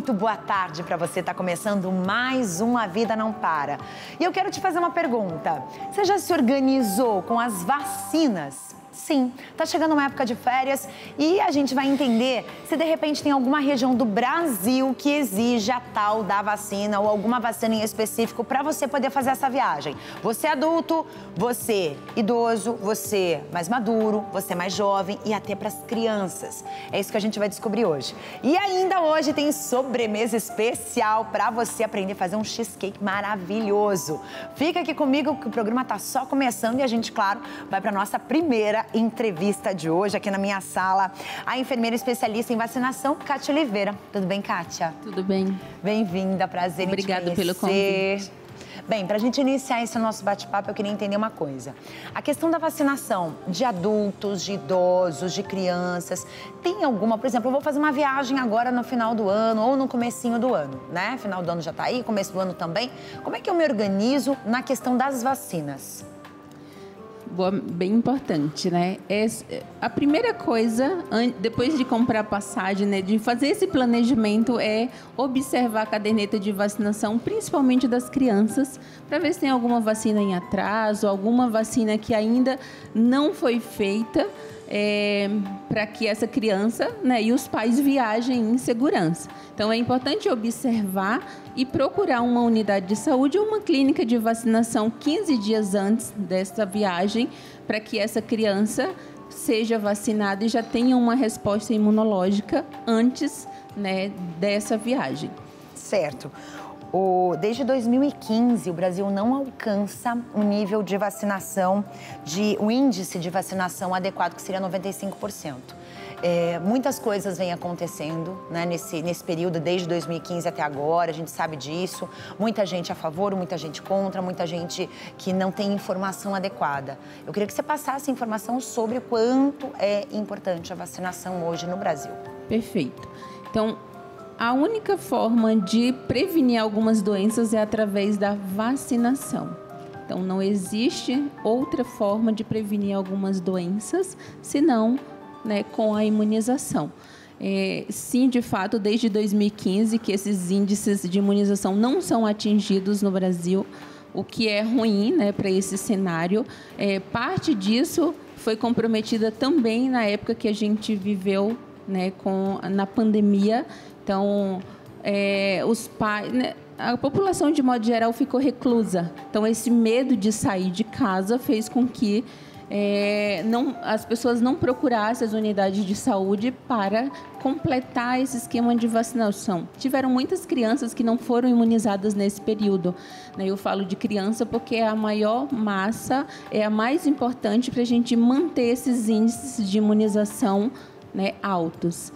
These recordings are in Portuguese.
Muito boa tarde para você. Tá começando mais um A Vida Não Para. E eu quero te fazer uma pergunta. Você já se organizou com as vacinas? Sim, tá chegando uma época de férias e a gente vai entender se de repente tem alguma região do Brasil que exige a tal da vacina ou alguma vacina em específico para você poder fazer essa viagem. Você adulto, você idoso, você mais maduro, você mais jovem e até para as crianças. É isso que a gente vai descobrir hoje. E ainda hoje tem sobremesa especial para você aprender a fazer um cheesecake maravilhoso. Fica aqui comigo que o programa tá só começando e a gente, claro, vai para nossa primeira entrevista de hoje aqui na minha sala, a enfermeira especialista em vacinação, Kátia Oliveira. Tudo bem, Kátia? Tudo bem. Bem-vinda, prazer em te conhecer. Obrigada pelo convite. Bem, para a gente iniciar esse nosso bate-papo, eu queria entender uma coisa. A questão da vacinação de adultos, de idosos, de crianças, tem alguma, por exemplo, eu vou fazer uma viagem agora no final do ano ou no comecinho do ano, né? Final do ano já tá aí, começo do ano também. Como é que eu me organizo na questão das vacinas? Bem importante, né? A primeira coisa, depois de comprar a passagem, né, de fazer esse planejamento, é observar a caderneta de vacinação, principalmente das crianças, para ver se tem alguma vacina em atraso, alguma vacina que ainda não foi feita, para que essa criança, né, e os pais viajem em segurança. Então, é importante observar e procurar uma unidade de saúde ou uma clínica de vacinação 15 dias antes dessa viagem, para que essa criança seja vacinada e já tenha uma resposta imunológica antes, né, dessa viagem. Certo. Desde 2015, o Brasil não alcança o nível de vacinação, o índice de vacinação adequado, que seria 95%. Muitas coisas vêm acontecendo, né, nesse período, desde 2015 até agora, a gente sabe disso. Muita gente a favor, muita gente contra, muita gente que não tem informação adequada. Eu queria que você passasse informação sobre o quanto é importante a vacinação hoje no Brasil. Perfeito. Então, a única forma de prevenir algumas doenças é através da vacinação. Então, não existe outra forma de prevenir algumas doenças, senão, né, com a imunização. Sim, de fato, desde 2015 que esses índices de imunização não são atingidos no Brasil, o que é ruim, né, para esse cenário. Parte disso foi comprometida também na época que a gente viveu, né, na pandemia. Então, os pais, né, a população de modo geral ficou reclusa. Então, esse medo de sair de casa fez com que as pessoas não procurassem as unidades de saúde para completar esse esquema de vacinação. Tiveram muitas crianças que não foram imunizadas nesse período, né? Eu falo de criança porque é a maior massa, é a mais importante para a gente manter esses índices de imunização, né, altos.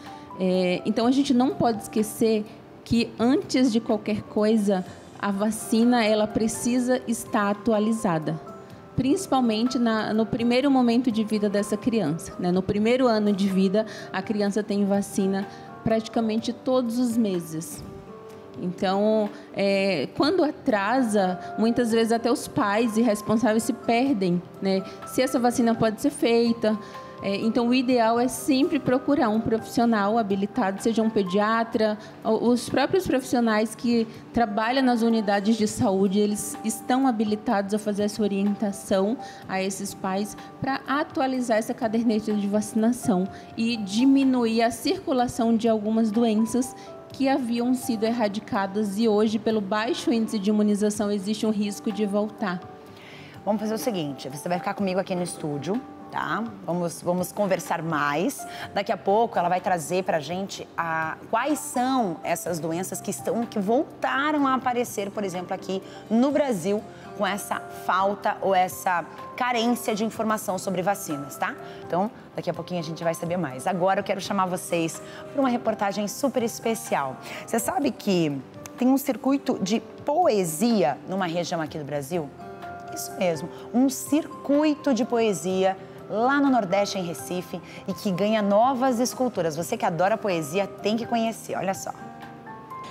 Então, a gente não pode esquecer que, antes de qualquer coisa, a vacina ela precisa estar atualizada, principalmente no primeiro momento de vida dessa criança, né? No primeiro ano de vida, a criança tem vacina praticamente todos os meses. Então, quando atrasa, muitas vezes até os pais e responsáveis se perdem, né? Se essa vacina pode ser feita. Então, o ideal é sempre procurar um profissional habilitado, seja um pediatra, os próprios profissionais que trabalham nas unidades de saúde, eles estão habilitados a fazer essa orientação a esses pais para atualizar essa caderneta de vacinação e diminuir a circulação de algumas doenças que haviam sido erradicadas e hoje, pelo baixo índice de imunização, existe um risco de voltar. Vamos fazer o seguinte, você vai ficar comigo aqui no estúdio, tá? Vamos conversar mais. Daqui a pouco ela vai trazer pra gente quais são essas doenças que voltaram a aparecer, por exemplo, aqui no Brasil, com essa falta ou essa carência de informação sobre vacinas, tá? Então, daqui a pouquinho a gente vai saber mais. Agora eu quero chamar vocês para uma reportagem super especial. Você sabe que tem um circuito de poesia numa região aqui do Brasil? Isso mesmo, um circuito de poesia lá no Nordeste, em Recife, e que ganha novas esculturas. Você que adora poesia tem que conhecer, olha só.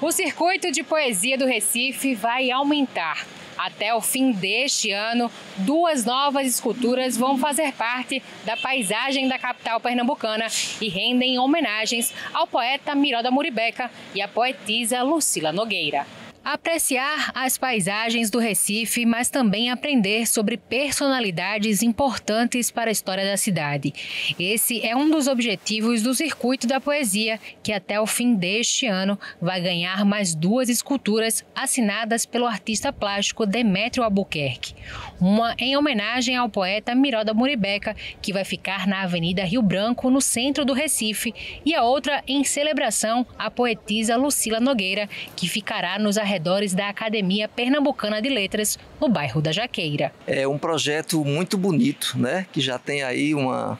O circuito de poesia do Recife vai aumentar. Até o fim deste ano, 2 novas esculturas vão fazer parte da paisagem da capital pernambucana e rendem homenagens ao poeta Miró da Muribeca e à poetisa Lucila Nogueira. Apreciar as paisagens do Recife, mas também aprender sobre personalidades importantes para a história da cidade. Esse é um dos objetivos do Circuito da Poesia, que até o fim deste ano vai ganhar mais 2 esculturas assinadas pelo artista plástico Demétrio Albuquerque. Uma em homenagem ao poeta Miró da Muribeca, que vai ficar na Avenida Rio Branco, no centro do Recife, e a outra em celebração à poetisa Lucila Nogueira, que ficará nos arredores da Academia Pernambucana de Letras, no bairro da Jaqueira. É um projeto muito bonito, né? Que já tem aí uma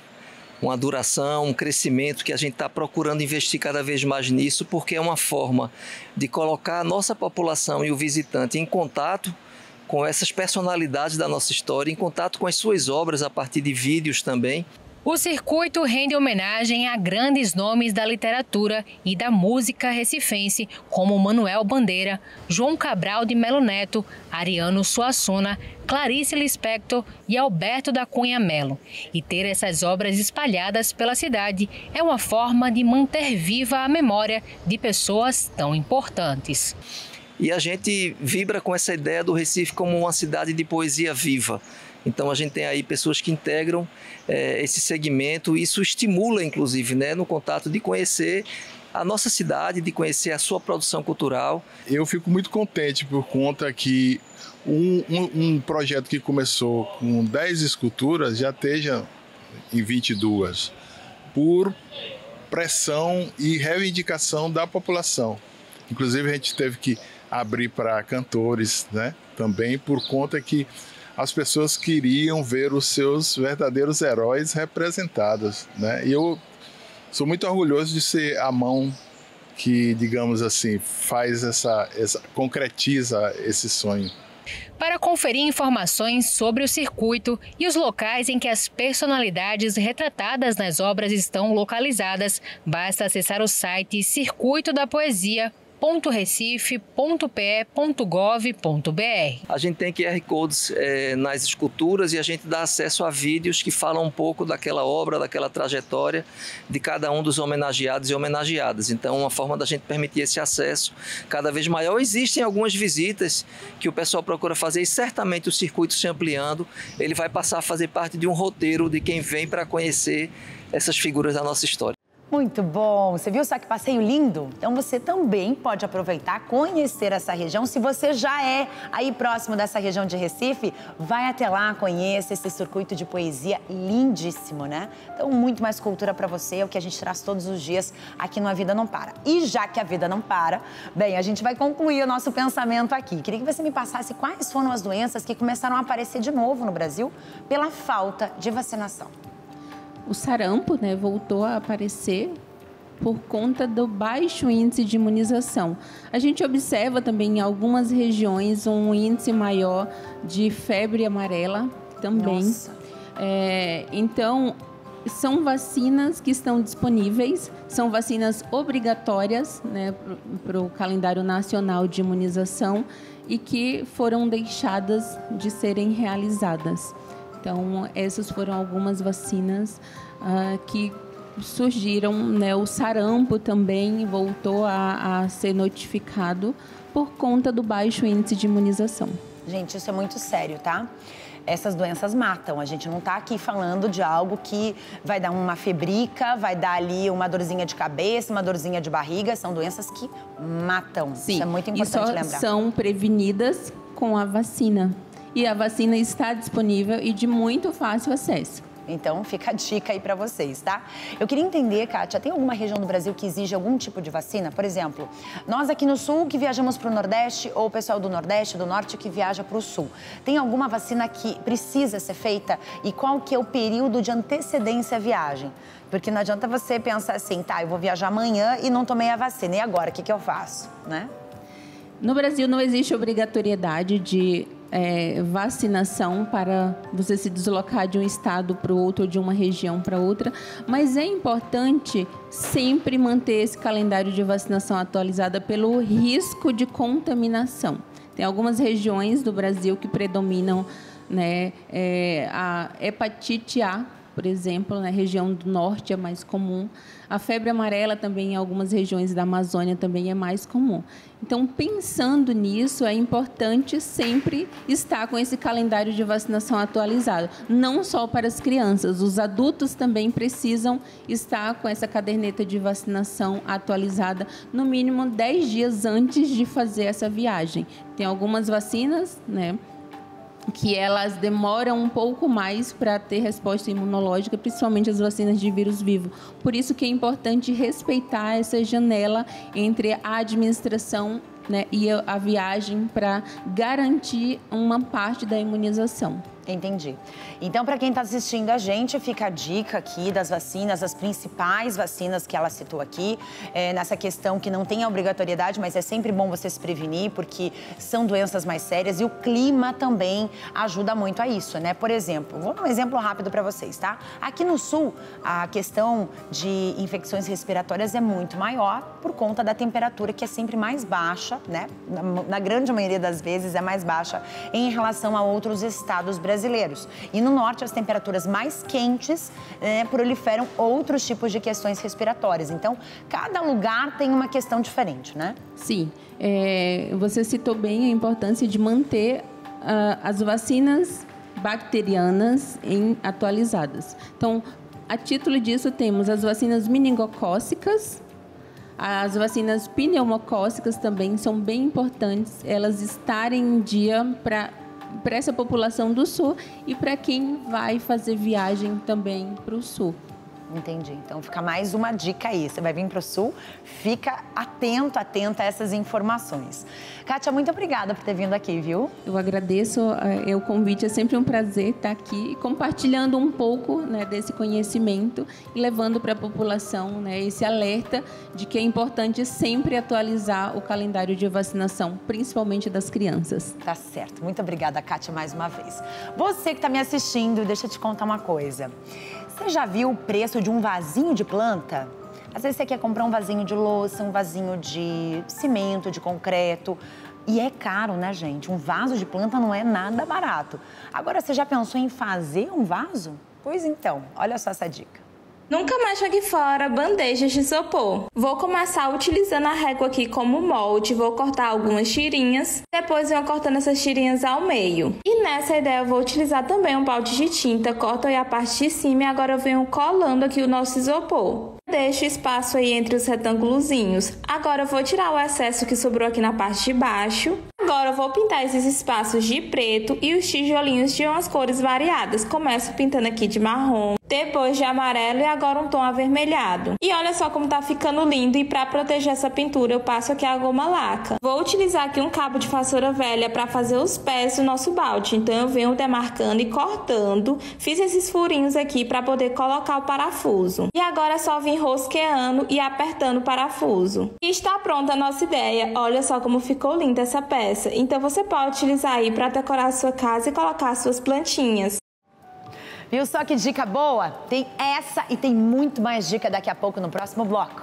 duração, um crescimento, que a gente está procurando investir cada vez mais nisso, porque é uma forma de colocar a nossa população e o visitante em contato com essas personalidades da nossa história, em contato com as suas obras a partir de vídeos também. O circuito rende homenagem a grandes nomes da literatura e da música recifense, como Manuel Bandeira, João Cabral de Melo Neto, Ariano Suassuna, Clarice Lispector e Alberto da Cunha Melo. E ter essas obras espalhadas pela cidade é uma forma de manter viva a memória de pessoas tão importantes. E a gente vibra com essa ideia do Recife como uma cidade de poesia viva. Então a gente tem aí pessoas que integram esse segmento, e isso estimula inclusive, né, no contato de conhecer a nossa cidade, de conhecer a sua produção cultural. Eu fico muito contente por conta que um projeto que começou com 10 esculturas já esteja em 22, por pressão e reivindicação da população. Inclusive a gente teve que abrir para cantores, né, também, por conta que as pessoas queriam ver os seus verdadeiros heróis representados, né? E eu sou muito orgulhoso de ser a mão que, digamos assim, faz concretiza esse sonho. Para conferir informações sobre o circuito e os locais em que as personalidades retratadas nas obras estão localizadas, basta acessar o site circuitodapoesia.recife.pe.gov.br. A gente tem QR Codes nas esculturas, e a gente dá acesso a vídeos que falam um pouco daquela obra, daquela trajetória de cada um dos homenageados e homenageadas. Então, uma forma da gente permitir esse acesso cada vez maior. Existem algumas visitas que o pessoal procura fazer, e certamente o circuito se ampliando, ele vai passar a fazer parte de um roteiro de quem vem para conhecer essas figuras da nossa história. Muito bom! Você viu só que passeio lindo? Então você também pode aproveitar, conhecer essa região. Se você já é aí próximo dessa região de Recife, vai até lá, conheça esse circuito de poesia lindíssimo, né? Então, muito mais cultura para você, é o que a gente traz todos os dias aqui no A Vida Não Para. E já que a vida não para, bem, a gente vai concluir o nosso pensamento aqui. Queria que você me passasse quais foram as doenças que começaram a aparecer de novo no Brasil pela falta de vacinação. O sarampo, né, voltou a aparecer por conta do baixo índice de imunização. A gente observa também em algumas regiões um índice maior de febre amarela também. Nossa. Então, são vacinas que estão disponíveis, são vacinas obrigatórias, né, para o calendário nacional de imunização, e que foram deixadas de serem realizadas. Então, essas foram algumas vacinas que surgiram, né? O sarampo também voltou a ser notificado por conta do baixo índice de imunização. Gente, isso é muito sério, tá? Essas doenças matam. A gente não está aqui falando de algo que vai dar uma febrica, vai dar ali uma dorzinha de cabeça, uma dorzinha de barriga. São doenças que matam. Sim, isso é muito importante lembrar. E só são prevenidas com a vacina. E a vacina está disponível e de muito fácil acesso. Então, fica a dica aí para vocês, tá? Eu queria entender, Kátia, tem alguma região do Brasil que exige algum tipo de vacina? Por exemplo, nós aqui no Sul que viajamos para o Nordeste, ou o pessoal do Nordeste, do Norte que viaja para o Sul. Tem alguma vacina que precisa ser feita? E qual que é o período de antecedência à viagem? Porque não adianta você pensar assim, tá, eu vou viajar amanhã e não tomei a vacina. E agora, o que eu faço, né? No Brasil não existe obrigatoriedade de vacinação para você se deslocar de um estado para o outro, ou de uma região para outra, mas é importante sempre manter esse calendário de vacinação atualizado pelo risco de contaminação. Tem algumas regiões do Brasil que predominam, né, a hepatite A, por exemplo, na região do norte é mais comum. A febre amarela também em algumas regiões da Amazônia também é mais comum. Então, pensando nisso, é importante sempre estar com esse calendário de vacinação atualizado. Não só para as crianças, os adultos também precisam estar com essa caderneta de vacinação atualizada no mínimo 10 dias antes de fazer essa viagem. Tem algumas vacinas, né, que elas demoram um pouco mais para ter resposta imunológica, principalmente as vacinas de vírus vivo. Por isso que é importante respeitar essa janela entre a administração, né, e a viagem para garantir uma parte da imunização. Entendi. Então, para quem está assistindo a gente, fica a dica aqui das vacinas, as principais vacinas que ela citou aqui, nessa questão que não tem a obrigatoriedade, mas é sempre bom você se prevenir, porque são doenças mais sérias e o clima também ajuda muito a isso, né? Por exemplo, vou dar um exemplo rápido para vocês, tá? Aqui no Sul, a questão de infecções respiratórias é muito maior por conta da temperatura, que é sempre mais baixa, né? Na grande maioria das vezes é mais baixa em relação a outros estados brasileiros. E no norte, as temperaturas mais quentes proliferam outros tipos de questões respiratórias. Então, cada lugar tem uma questão diferente, né? Sim. Você citou bem a importância de manter as vacinas bacterianas atualizadas. Então, a título disso, temos as vacinas meningocócicas, as vacinas pneumocócicas também são bem importantes, elas estarem em dia para essa população do Sul e para quem vai fazer viagem também para o Sul. Entendi. Então, fica mais uma dica aí. Você vai vir para o Sul, fica atenta a essas informações. Kátia, muito obrigada por ter vindo aqui, viu? Eu agradeço o convite. É sempre um prazer estar aqui compartilhando um pouco, né, desse conhecimento e levando para a população, né, esse alerta de que é importante sempre atualizar o calendário de vacinação, principalmente das crianças. Tá certo. Muito obrigada, Kátia, mais uma vez. Você que está me assistindo, deixa eu te contar uma coisa. Você já viu o preço de um vasinho de planta? Às vezes você quer comprar um vasinho de louça, um vasinho de cimento, de concreto. E é caro, né, gente? Um vaso de planta não é nada barato. Agora, você já pensou em fazer um vaso? Pois então, olha só essa dica. Nunca mais jogue fora bandejas de isopor. Vou começar utilizando a régua aqui como molde, vou cortar algumas tirinhas, depois venho cortando essas tirinhas ao meio. E nessa ideia eu vou utilizar também um balde de tinta, corto aí a parte de cima e agora eu venho colando aqui o nosso isopor. Deixo espaço aí entre os retângulozinhos. Agora eu vou tirar o excesso que sobrou aqui na parte de baixo. Agora eu vou pintar esses espaços de preto e os tijolinhos de umas cores variadas. Começo pintando aqui de marrom, depois de amarelo e agora um tom avermelhado. E olha só como tá ficando lindo, e para proteger essa pintura eu passo aqui a goma laca. Vou utilizar aqui um cabo de vassoura velha para fazer os pés do nosso balde. Então eu venho demarcando e cortando. Fiz esses furinhos aqui para poder colocar o parafuso. E agora é só vir rosqueando e apertando o parafuso. E está pronta a nossa ideia. Olha só como ficou linda essa peça. Então você pode utilizar aí para decorar a sua casa e colocar suas plantinhas. Viu só que dica boa? Tem essa e tem muito mais dica daqui a pouco no próximo bloco.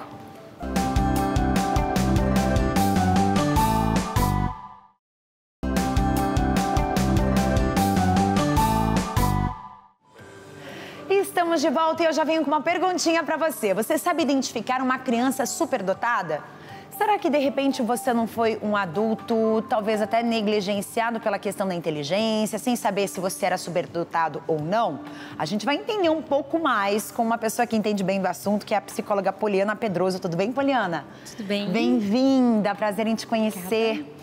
Estamos de volta e eu já venho com uma perguntinha para você. Você sabe identificar uma criança superdotada? Será que, de repente, você não foi um adulto, talvez até negligenciado pela questão da inteligência, sem saber se você era superdotado ou não? A gente vai entender um pouco mais com uma pessoa que entende bem do assunto, que é a psicóloga Poliana Pedroso. Tudo bem, Poliana? Tudo bem. Bem-vinda, prazer em te conhecer.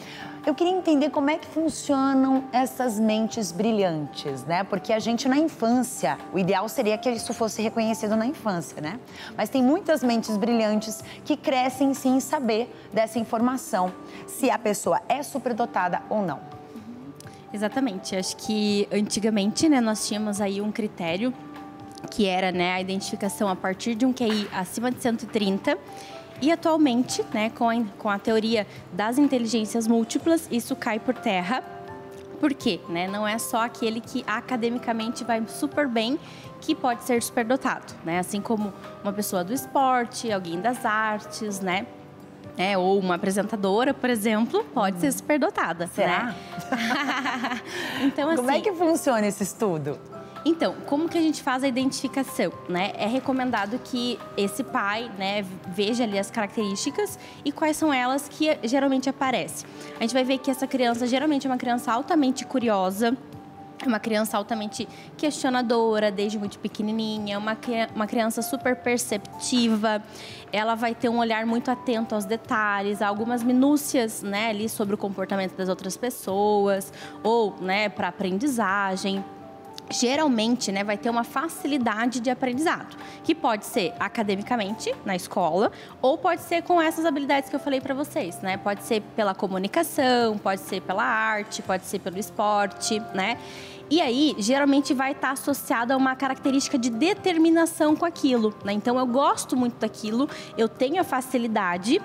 Eu queria entender como é que funcionam essas mentes brilhantes, né? Porque a gente na infância, o ideal seria que isso fosse reconhecido na infância, né? Mas tem muitas mentes brilhantes que crescem sem saber dessa informação, se a pessoa é superdotada ou não. Exatamente. Acho que antigamente, né, nós tínhamos aí um critério que era, né, a identificação a partir de um QI acima de 130. E atualmente, né, com a teoria das inteligências múltiplas, isso cai por terra. Por quê? Né? Não é só aquele que academicamente vai super bem que pode ser superdotado, né? Assim como uma pessoa do esporte, alguém das artes, né? Ou uma apresentadora, por exemplo, pode ser superdotada. Será? Né? Então, assim, como é que funciona esse estudo? Então, como que a gente faz a identificação, né? É recomendado que esse pai, né, veja ali as características e quais são elas que geralmente aparecem. A gente vai ver que essa criança geralmente é uma criança altamente curiosa, uma criança altamente questionadora desde muito pequenininha, uma criança super perceptiva, ela vai ter um olhar muito atento aos detalhes, a algumas minúcias, né, ali sobre o comportamento das outras pessoas ou, né, para aprendizagem. Geralmente, né, vai ter uma facilidade de aprendizado, que pode ser academicamente, na escola, ou pode ser com essas habilidades que eu falei para vocês, né? Pode ser pela comunicação, pode ser pela arte, pode ser pelo esporte, né? E aí, geralmente vai estar associado a uma característica de determinação com aquilo, né? Então, eu gosto muito daquilo, eu tenho a facilidade,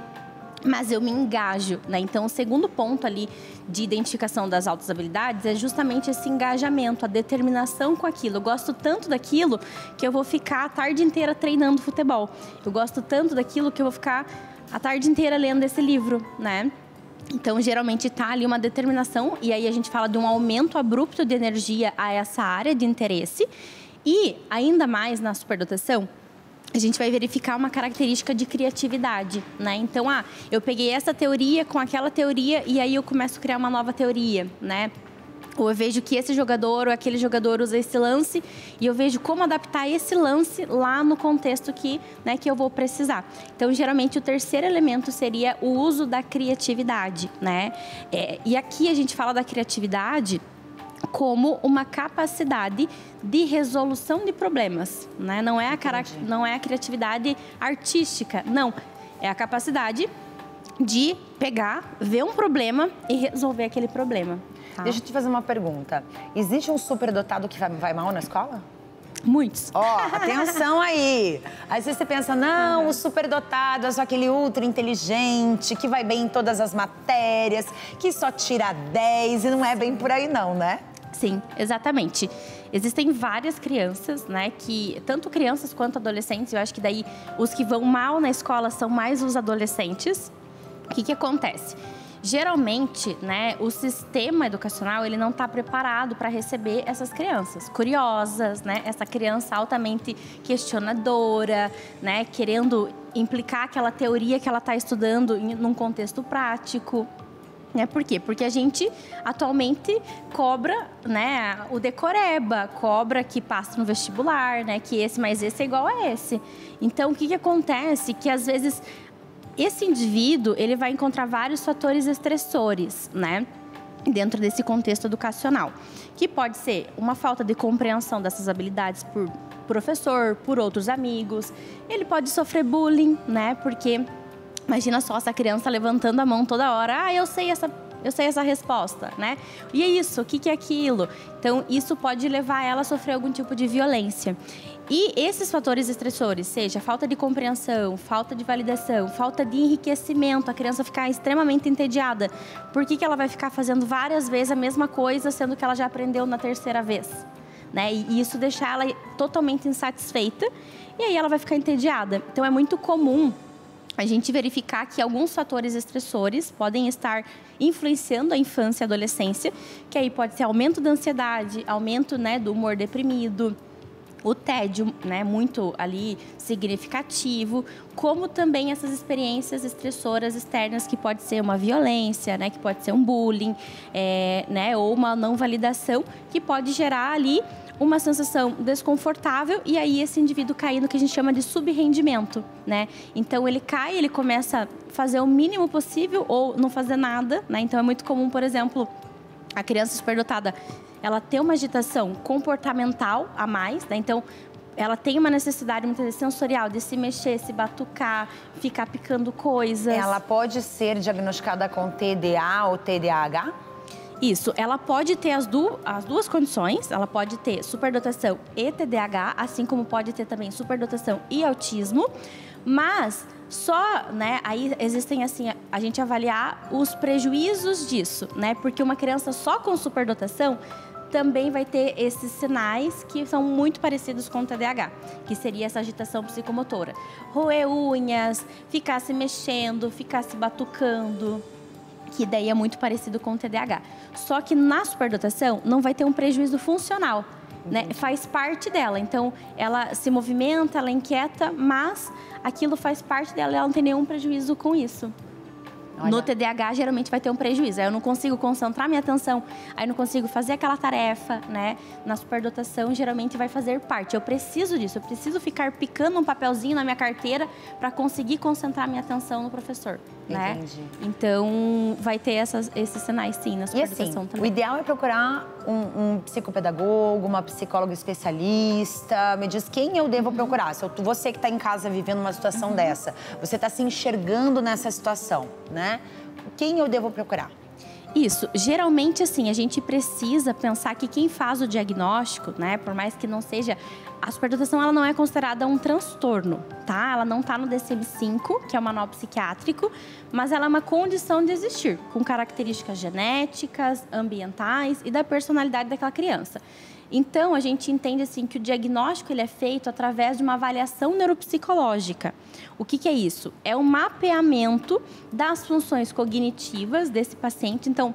mas eu me engajo, né? Então, o segundo ponto ali de identificação das altas habilidades é justamente esse engajamento, a determinação com aquilo. Eu gosto tanto daquilo que eu vou ficar a tarde inteira treinando futebol. Eu gosto tanto daquilo que eu vou ficar a tarde inteira lendo esse livro, né? Então, geralmente está ali uma determinação e aí a gente fala de um aumento abrupto de energia a essa área de interesse. E, ainda mais na superdotação, a gente vai verificar uma característica de criatividade, né? Então, eu peguei essa teoria com aquela teoria e aí eu começo a criar uma nova teoria, né? Ou eu vejo que esse jogador ou aquele jogador usa esse lance e eu vejo como adaptar esse lance lá no contexto que eu vou precisar. Então, geralmente, o terceiro elemento seria o uso da criatividade, né? E aqui a gente fala da criatividade como uma capacidade de resolução de problemas, né? Não é a criatividade artística, não. É a capacidade de pegar, ver um problema e resolver aquele problema. Tá? Deixa eu te fazer uma pergunta. Existe um superdotado que vai mal na escola? Muitos. Atenção aí. Às vezes você pensa, não, o superdotado é só aquele ultra inteligente, que vai bem em todas as matérias, que só tira 10 e não é bem por aí não, né? Sim, exatamente. Existem várias crianças, né, que tanto crianças quanto adolescentes, eu acho que daí os que vão mal na escola são mais os adolescentes. O que acontece? Geralmente, né, o sistema educacional ele não está preparado para receber essas crianças curiosas, né, essa criança altamente questionadora, né, querendo implicar aquela teoria que ela está estudando num contexto prático. Por quê? Porque a gente atualmente cobra, né, o decoreba, cobra que passa no vestibular, né, que esse mais esse é igual a esse. Então, o que acontece? Que às vezes esse indivíduo ele vai encontrar vários fatores estressores, né, dentro desse contexto educacional, que pode ser uma falta de compreensão dessas habilidades por professor, por outros amigos. Ele pode sofrer bullying, né, porque imagina só essa criança levantando a mão toda hora. Eu sei essa resposta, né? E é isso, o que é aquilo? Então, isso pode levar ela a sofrer algum tipo de violência. E esses fatores estressores, seja falta de compreensão, falta de validação, falta de enriquecimento, a criança ficar extremamente entediada. Por que ela vai ficar fazendo várias vezes a mesma coisa, sendo que ela já aprendeu na terceira vez? Né? E isso deixa ela totalmente insatisfeita e aí ela vai ficar entediada. Então, é muito comum a gente verificar que alguns fatores estressores podem estar influenciando a infância e a adolescência, que aí pode ser aumento da ansiedade, aumento, né, do humor deprimido, o tédio, né, muito ali significativo, como também essas experiências estressoras externas, que pode ser uma violência, né, que pode ser um bullying, né, ou uma não validação, que pode gerar ali uma sensação desconfortável e aí esse indivíduo cair no que a gente chama de subrendimento, né? Então, ele cai, ele começa a fazer o mínimo possível ou não fazer nada, né? Então, é muito comum, por exemplo, a criança superdotada, ela ter uma agitação comportamental a mais, né? Então, ela tem uma necessidade muitas vezes sensorial de se mexer, se batucar, ficar picando coisas. Ela pode ser diagnosticada com TDA ou TDAH? Isso, ela pode ter as duas condições, ela pode ter superdotação e TDAH, assim como pode ter também superdotação e autismo, mas só, né, aí existem assim, a gente avaliar os prejuízos disso, né, porque uma criança só com superdotação também vai ter esses sinais que são muito parecidos com o TDAH, que seria essa agitação psicomotora. Roer unhas, ficar se mexendo, ficar se batucando, que daí é muito parecido com o TDAH. Só que na superdotação não vai ter um prejuízo funcional, né? Faz parte dela, então ela se movimenta, ela é inquieta, mas aquilo faz parte dela e ela não tem nenhum prejuízo com isso. Olha. No TDAH, geralmente vai ter um prejuízo. Aí eu não consigo concentrar minha atenção, aí eu não consigo fazer aquela tarefa, né? Na superdotação, geralmente vai fazer parte. Eu preciso disso, eu preciso ficar picando um papelzinho na minha carteira para conseguir concentrar minha atenção no professor, né? Entendi. Então, vai ter esses sinais, sim, na superdotação e assim, também. O ideal é procurar um psicopedagogo, uma psicóloga especialista. Me diz quem eu devo procurar. Se você que está em casa vivendo uma situação dessa, você está se enxergando nessa situação, né? Quem eu devo procurar? Isso, geralmente assim, a gente precisa pensar que quem faz o diagnóstico, né, por mais que não seja, a superdotação ela não é considerada um transtorno, tá? Ela não tá no DSM-5, que é o manual psiquiátrico, mas ela é uma condição de existir, com características genéticas, ambientais e da personalidade daquela criança. Então, a gente entende assim que o diagnóstico ele é feito através de uma avaliação neuropsicológica. O que é isso? É um mapeamento das funções cognitivas desse paciente. Então,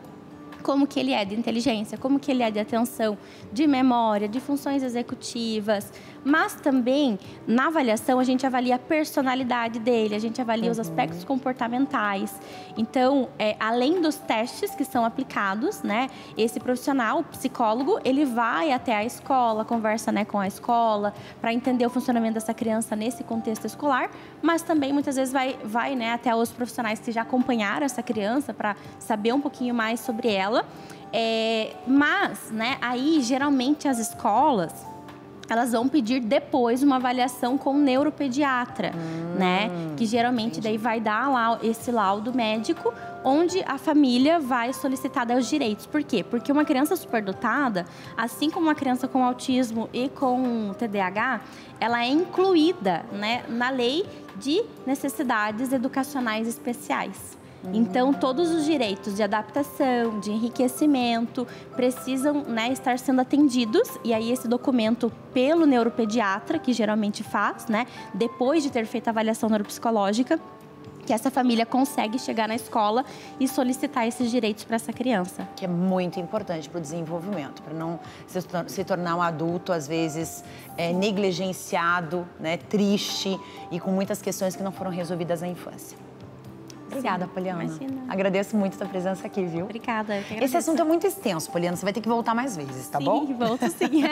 como que ele é de inteligência, como que ele é de atenção, de memória, de funções executivas. Mas também, na avaliação, a gente avalia a personalidade dele, a gente avalia os aspectos comportamentais. Então, além dos testes que são aplicados, né, esse profissional, o psicólogo, ele vai até a escola, conversa, né, com a escola, para entender o funcionamento dessa criança nesse contexto escolar, mas também, muitas vezes, vai né, até os profissionais que já acompanharam essa criança para saber um pouquinho mais sobre ela. Mas, né, aí, geralmente, as escolas elas vão pedir depois uma avaliação com o neuropediatra, né? Que geralmente daí vai dar lá esse laudo médico, onde a família vai solicitar os direitos. Por quê? Porque uma criança superdotada, assim como uma criança com autismo e com TDAH, ela é incluída, né, na lei de necessidades educacionais especiais. Então, todos os direitos de adaptação, de enriquecimento, precisam, né, estar sendo atendidos. E aí, esse documento pelo neuropediatra, que geralmente faz, né, depois de ter feito a avaliação neuropsicológica, que essa família consegue chegar na escola e solicitar esses direitos para essa criança. Que é muito importante para o desenvolvimento, para não se tornar um adulto, às vezes, negligenciado, né, triste e com muitas questões que não foram resolvidas na infância. Obrigada, Poliana. Imagina. Agradeço muito a sua presença aqui, viu? Obrigada, eu que agradeço. Esse assunto é muito extenso, Poliana. Você vai ter que voltar mais vezes, tá bom? Sim, volto sim.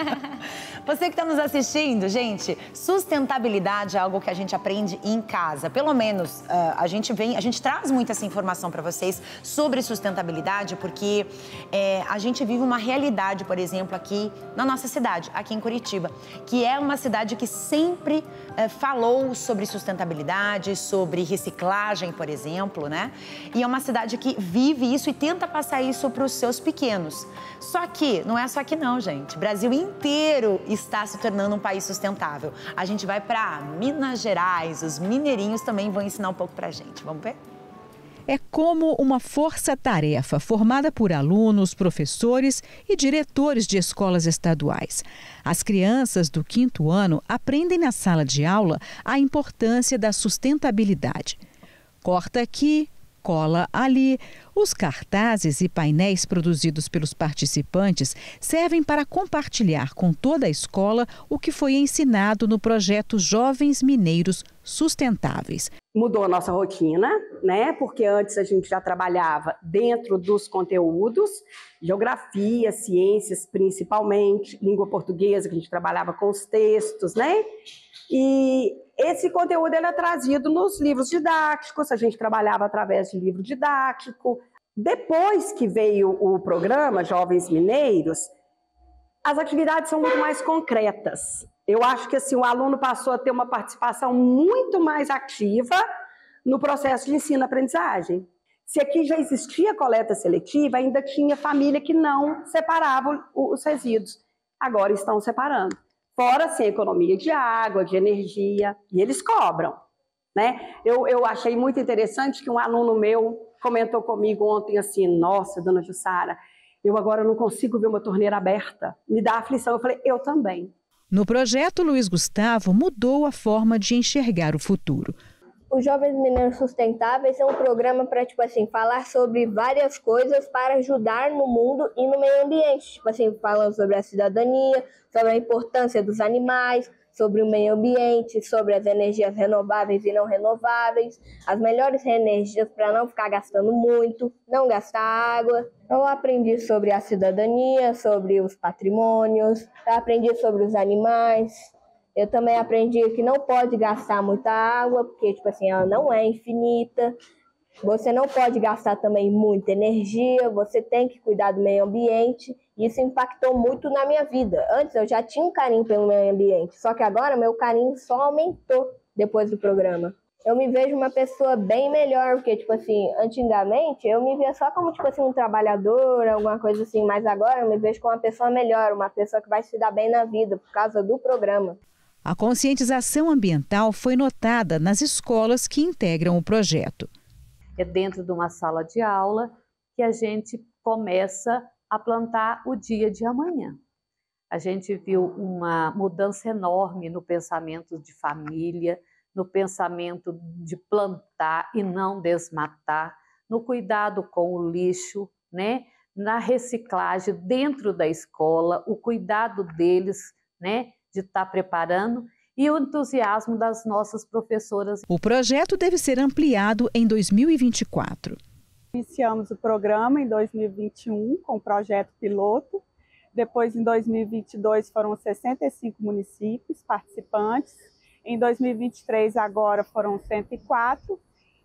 Você que está nos assistindo, gente, sustentabilidade é algo que a gente aprende em casa. Pelo menos, a gente traz muito essa informação para vocês sobre sustentabilidade, porque a gente vive uma realidade, por exemplo, aqui na nossa cidade, aqui em Curitiba, que é uma cidade que sempre falou sobre sustentabilidade, sobre reciclagem, por exemplo, né? E é uma cidade que vive isso e tenta passar isso para os seus pequenos. Só que, não é só aqui não, gente. O Brasil inteiro está se tornando um país sustentável. A gente vai para Minas Gerais, os mineirinhos também vão ensinar um pouco pra gente. Vamos ver? É como uma força-tarefa formada por alunos, professores e diretores de escolas estaduais. As crianças do 5º ano aprendem na sala de aula a importância da sustentabilidade. Corta aqui, cola ali. Os cartazes e painéis produzidos pelos participantes servem para compartilhar com toda a escola o que foi ensinado no projeto Jovens Mineiros Sustentáveis. Mudou a nossa rotina, né? Porque antes a gente já trabalhava dentro dos conteúdos, geografia, ciências principalmente, língua portuguesa, que a gente trabalhava com os textos, né? E esse conteúdo ele é trazido nos livros didáticos, a gente trabalhava através de livro didático. Depois que veio o programa Jovens Mineiros, as atividades são muito mais concretas. Eu acho que assim, o aluno passou a ter uma participação muito mais ativa no processo de ensino-aprendizagem. Se aqui já existia coleta seletiva, ainda tinha família que não separava os resíduos. Agora estão separando. Fora, assim, economia de água, de energia, e eles cobram, né? Eu achei muito interessante que um aluno meu comentou comigo ontem assim, nossa, dona Jussara, Eu agora não consigo ver uma torneira aberta. Me dá aflição. Eu falei, eu também. No projeto, Luiz Gustavo mudou a forma de enxergar o futuro. Os Jovens Mineiros Sustentáveis é um programa para, falar sobre várias coisas para ajudar no mundo e no meio ambiente. Falando sobre a cidadania, sobre a importância dos animais, sobre o meio ambiente, sobre as energias renováveis e não renováveis, as melhores energias para não ficar gastando muito, não gastar água. Eu aprendi sobre a cidadania, sobre os patrimônios, eu aprendi sobre os animais. Eu também aprendi que não pode gastar muita água, porque, ela não é infinita. Você não pode gastar também muita energia, você tem que cuidar do meio ambiente. Isso impactou muito na minha vida. Antes eu já tinha um carinho pelo meio ambiente, só que agora meu carinho só aumentou depois do programa. Eu me vejo uma pessoa bem melhor, porque, antigamente eu me via só como, um trabalhador, alguma coisa assim, mas agora eu me vejo como uma pessoa melhor, uma pessoa que vai se dar bem na vida por causa do programa. A conscientização ambiental foi notada nas escolas que integram o projeto. É dentro de uma sala de aula que a gente começa a plantar o dia de amanhã. A gente viu uma mudança enorme no pensamento de família, no pensamento de plantar e não desmatar, no cuidado com o lixo, né? Na reciclagem dentro da escola, o cuidado deles, né? De estar preparando e o entusiasmo das nossas professoras. O projeto deve ser ampliado em 2024. Iniciamos o programa em 2021 com o projeto piloto. Depois, em 2022, foram 65 municípios participantes. Em 2023, agora foram 104.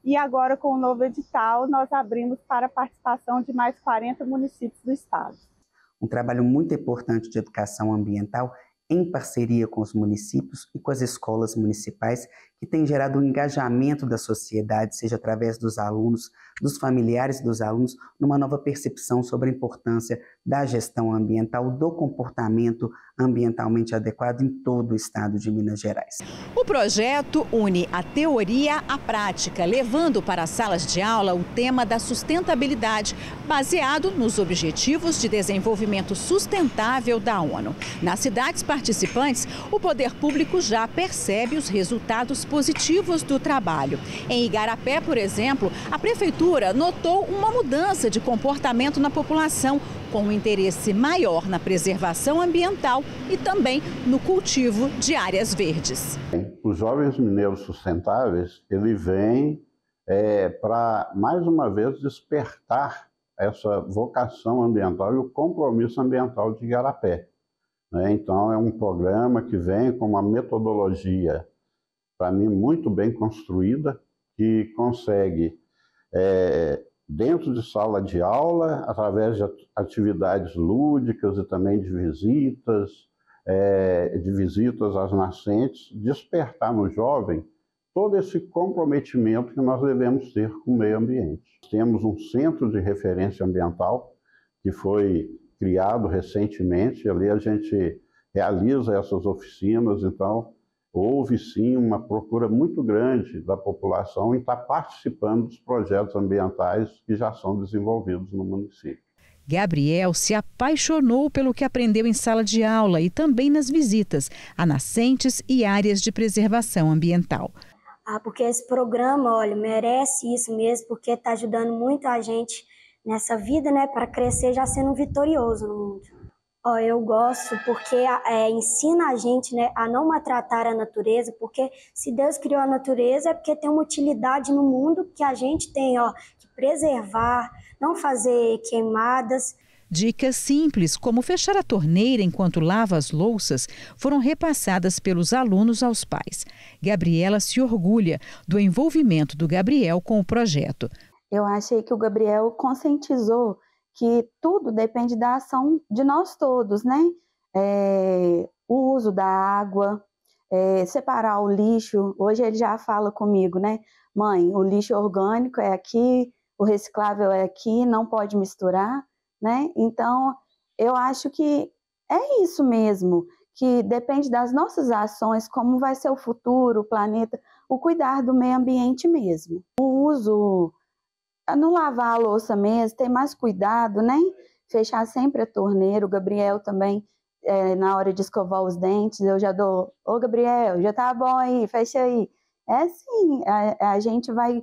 E agora, com o novo edital, nós abrimos para a participação de mais 40 municípios do estado. Um trabalho muito importante de educação ambiental em parceria com os municípios e com as escolas municipais, que tem gerado um engajamento da sociedade, seja através dos alunos, dos familiares dos alunos, numa nova percepção sobre a importância da gestão ambiental, do comportamento ambientalmente adequado em todo o estado de Minas Gerais. O projeto une a teoria à prática, levando para as salas de aula o tema da sustentabilidade, baseado nos Objetivos de Desenvolvimento Sustentável da ONU. Nas cidades participantes, o poder público já percebe os resultados positivos do trabalho. Em Igarapé, por exemplo, a prefeitura notou uma mudança de comportamento na população, com um interesse maior na preservação ambiental e também no cultivo de áreas verdes. Os Jovens Mineiros Sustentáveis, ele vem para, mais uma vez, despertar essa vocação ambiental e o compromisso ambiental de Igarapé. Então, é um programa que vem com uma metodologia, para mim, muito bem construída, que consegue, dentro de sala de aula, através de atividades lúdicas e também de visitas às nascentes, despertar no jovem todo esse comprometimento que nós devemos ter com o meio ambiente. Temos um centro de referência ambiental que foi criado recentemente, ali a gente realiza essas oficinas, então houve sim uma procura muito grande da população em estar participando dos projetos ambientais que já são desenvolvidos no município. Gabriel se apaixonou pelo que aprendeu em sala de aula e também nas visitas a nascentes e áreas de preservação ambiental. Porque esse programa, olha, merece isso mesmo, porque está ajudando muito a gente nessa vida, né, para crescer já sendo vitorioso no mundo. Eu gosto porque ensina a gente, né, a não maltratar a natureza, porque se Deus criou a natureza é porque tem uma utilidade no mundo que a gente tem que preservar, não fazer queimadas. Dicas simples, como fechar a torneira enquanto lava as louças, foram repassadas pelos alunos aos pais. Gabriela se orgulha do envolvimento do Gabriel com o projeto. Eu achei que o Gabriel conscientizou que tudo depende da ação de nós todos, né? O uso da água, separar o lixo. Hoje ele já fala comigo, né? Mãe, o lixo orgânico é aqui, o reciclável é aqui, não pode misturar, né? Então, eu acho que é isso mesmo, que depende das nossas ações, como vai ser o futuro, o planeta, o cuidar do meio ambiente mesmo. O uso, não lavar a louça mesmo, ter mais cuidado, né? fechar sempre a torneira. O Gabriel também, na hora de escovar os dentes, eu já dou, ô Gabriel, já tá bom aí, fecha aí. É assim, a gente vai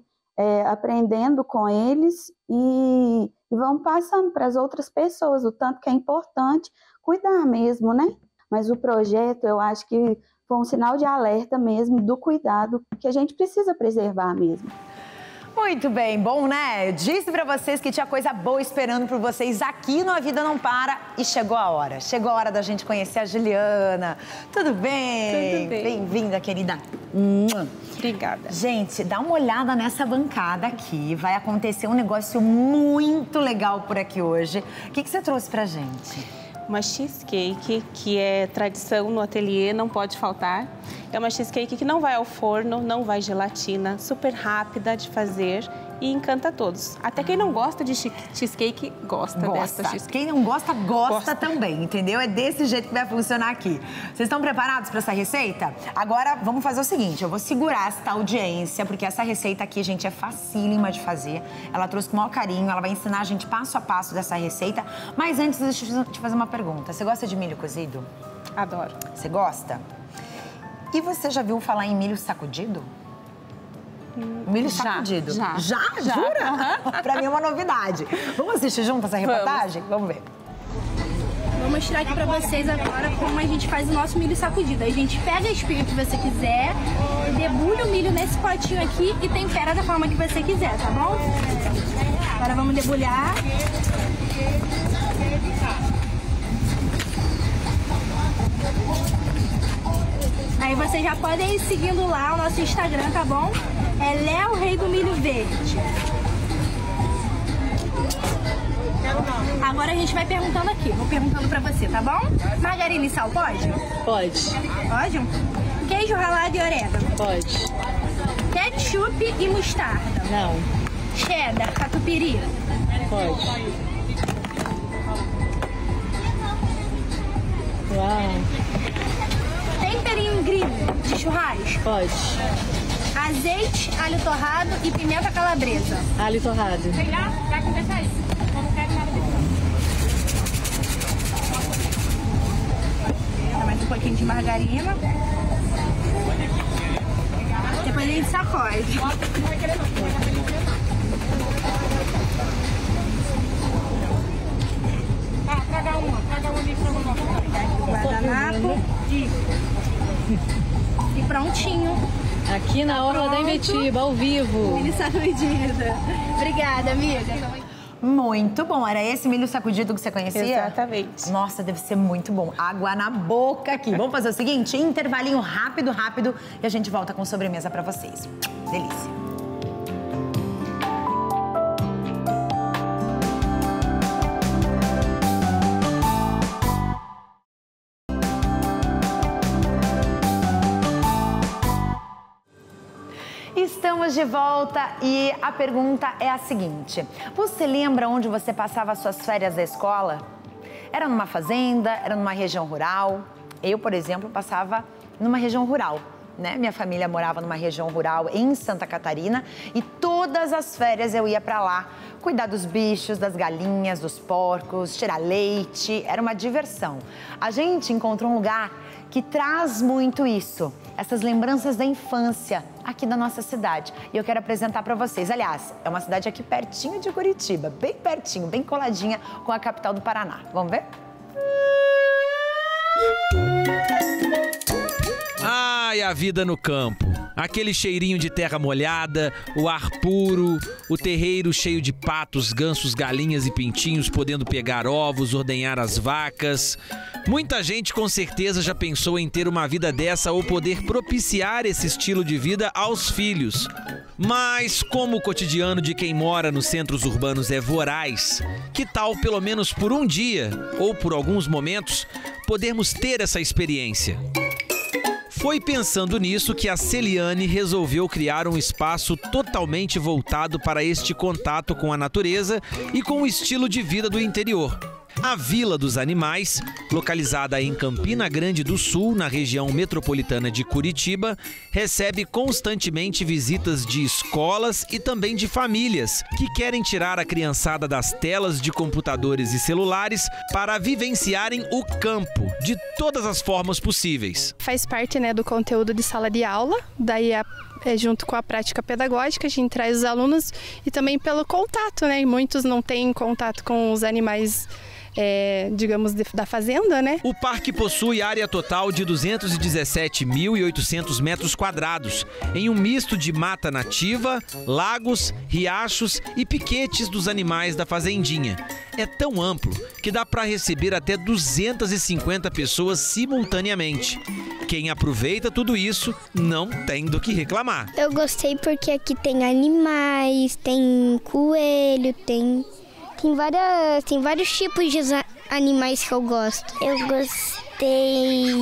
aprendendo com eles e vamos passando para as outras pessoas o tanto que é importante cuidar mesmo, né? Mas o projeto, eu acho que foi um sinal de alerta mesmo do cuidado que a gente precisa preservar mesmo. Muito bem, bom, né? Eu disse pra vocês que tinha coisa boa esperando por vocês aqui no A Vida Não Para e chegou a hora. Chegou a hora da gente conhecer a Juliana. Tudo bem? Tudo bem. Bem-vinda, querida. Obrigada. Gente, dá uma olhada nessa bancada aqui. Vai acontecer um negócio muito legal por aqui hoje. O que você trouxe pra gente? Uma cheesecake, que é tradição no ateliê, não pode faltar. É uma cheesecake que não vai ao forno, não vai gelatina, super rápida de fazer e encanta a todos. Até quem não gosta de cheesecake, gosta dessa cheesecake. Quem não gosta, gosta também, entendeu? É desse jeito que vai funcionar aqui. Vocês estão preparados para essa receita? Agora, vamos fazer o seguinte, eu vou segurar esta audiência, porque essa receita aqui, gente, é facílima de fazer. Ela trouxe com o maior carinho, ela vai ensinar a gente passo a passo dessa receita. Mas antes, deixa eu te fazer uma pergunta. Você gosta de milho cozido? Adoro. Você gosta? E você já viu falar em milho sacudido? Milho sacudido? Já. Jura? Uhum. Pra mim é uma novidade. Vamos assistir junto essa reportagem? Vamos ver. Vou mostrar aqui pra vocês agora como a gente faz o nosso milho sacudido. A gente pega a espinha que você quiser, debulha o milho nesse potinho aqui e tempera da forma que você quiser, tá bom? Agora vamos debulhar. Aí vocês já podem ir seguindo lá o nosso Instagram, tá bom? É Léo Rei do Milho Verde. Agora a gente vai perguntando aqui. Vou perguntando pra você, tá bom? Margarina e sal, pode? Pode. Pode? Queijo ralado e orégano? Pode. Ketchup e mostarda? Não. Cheddar, catupiry? Pode. Uau. Temperinho grilho de churrasco? Pode. Azeite, alho torrado e pimenta calabresa? Alho torrado. Vai começar isso. Não quero nada disso. Mais um pouquinho de margarina. Depois a gente sacode. Traga uma ali pra nós. Guardanapo. E prontinho. Aqui na Orla da Invetiba, ao vivo. Milho sacudido. Obrigada, amiga. Muito bom. Era esse milho sacudido que você conhecia? Exatamente. Nossa, deve ser muito bom. Água na boca aqui. Vamos fazer o seguinte, intervalinho rápido e a gente volta com sobremesa pra vocês. Delícia. Estamos de volta e a pergunta é a seguinte: você lembra onde você passava suas férias da escola? Era numa fazenda? Era numa região rural? Eu, por exemplo, passava numa região rural, né? Minha família morava numa região rural em Santa Catarina e todas as férias eu ia para lá cuidar dos bichos, das galinhas, dos porcos, tirar leite. Era uma diversão. A gente encontrou um lugar que traz muito isso, essas lembranças da infância aqui da nossa cidade. E eu quero apresentar para vocês. Aliás, é uma cidade aqui pertinho de Curitiba, bem pertinho, bem coladinha com a capital do Paraná. Vamos ver? Ai, a vida no campo. Aquele cheirinho de terra molhada, o ar puro, o terreiro cheio de patos, gansos, galinhas e pintinhos podendo pegar ovos, ordenhar as vacas. Muita gente com certeza já pensou em ter uma vida dessa ou poder propiciar esse estilo de vida aos filhos. Mas como o cotidiano de quem mora nos centros urbanos é voraz, que tal pelo menos por um dia ou por alguns momentos podermos ter essa experiência? Foi pensando nisso que a Celiane resolveu criar um espaço totalmente voltado para este contato com a natureza e com o estilo de vida do interior. A Vila dos Animais, localizada em Campina Grande do Sul, na região metropolitana de Curitiba, recebe constantemente visitas de escolas e também de famílias que querem tirar a criançada das telas de computadores e celulares para vivenciarem o campo de todas as formas possíveis. Faz parte, né, do conteúdo de sala de aula, daí junto com a prática pedagógica, a gente traz os alunos e também pelo contato, né? Muitos não têm contato com os animais, digamos, da fazenda, né? O parque possui área total de 217.800 metros quadrados, em um misto de mata nativa, lagos, riachos e piquetes dos animais da fazendinha. É tão amplo que dá para receber até 250 pessoas simultaneamente. Quem aproveita tudo isso não tem do que reclamar. Eu gostei porque aqui tem animais, tem coelho, tem vários tipos de animais que eu gosto. Eu gostei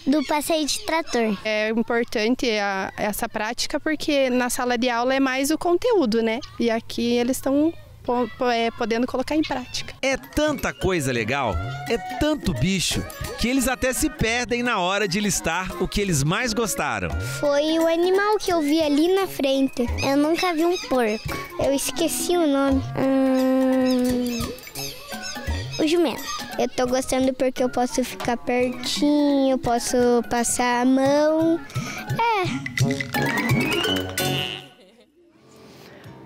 do passeio de trator. É importante essa prática porque na sala de aula é mais o conteúdo, né? E aqui eles estão podendo colocar em prática. É tanta coisa legal, é tanto bicho, que eles até se perdem na hora de listar o que eles mais gostaram. Foi o animal que eu vi ali na frente. Eu nunca vi um porco. Eu esqueci o nome. O jumento. Eu tô gostando porque eu posso ficar pertinho, posso passar a mão.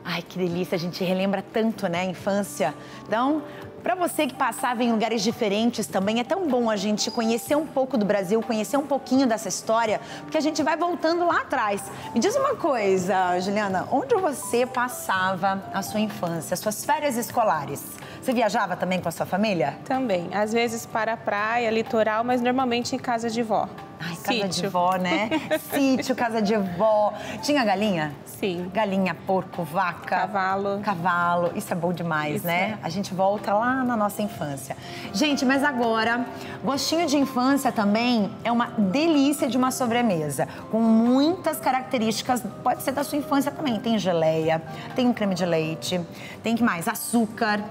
Ai, que delícia, a gente relembra tanto, né, a infância. Então, para você que passava em lugares diferentes também, é tão bom a gente conhecer um pouco do Brasil, conhecer um pouquinho dessa história, porque a gente vai voltando lá atrás. Me diz uma coisa, Juliana, onde você passava a sua infância, as suas férias escolares? Você viajava também com a sua família? Também, às vezes para a praia, litoral, mas normalmente em casa de vó. Ai, casa de vó, né? Sítio, casa de vó. Tinha galinha? Sim. Galinha, porco, vaca. Cavalo. Cavalo. Isso é bom demais, né? A gente volta lá na nossa infância. Gente, mas agora, gostinho de infância também é uma delícia de uma sobremesa, com muitas características, pode ser da sua infância também. Tem geleia, tem um creme de leite, tem que mais? Açúcar,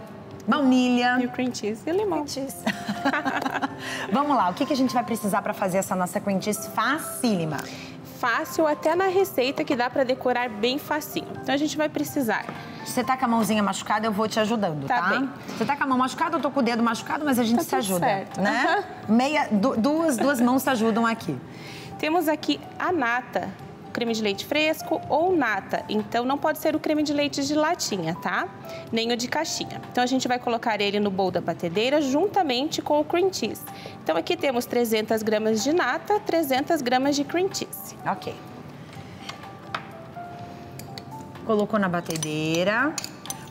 baunilha. E o cream cheese e o limão. Vamos lá, o que a gente vai precisar para fazer essa nossa cream cheese facílima? Fácil, até na receita que dá para decorar bem facinho. Então a gente vai precisar. Você tá com a mãozinha machucada, eu vou te ajudando, tá? Bem. Você tá com a mão machucada, eu tô com o dedo machucado, mas a gente se ajuda, certo. Né? Duas mãos se ajudam aqui. Temos aqui a nata, creme de leite fresco ou nata. Então, não pode ser o creme de leite de latinha, tá? Nem o de caixinha. Então, a gente vai colocar ele no bowl da batedeira juntamente com o cream cheese. Então, aqui temos 300 gramas de nata, 300 gramas de cream cheese. Ok. Colocou na batedeira.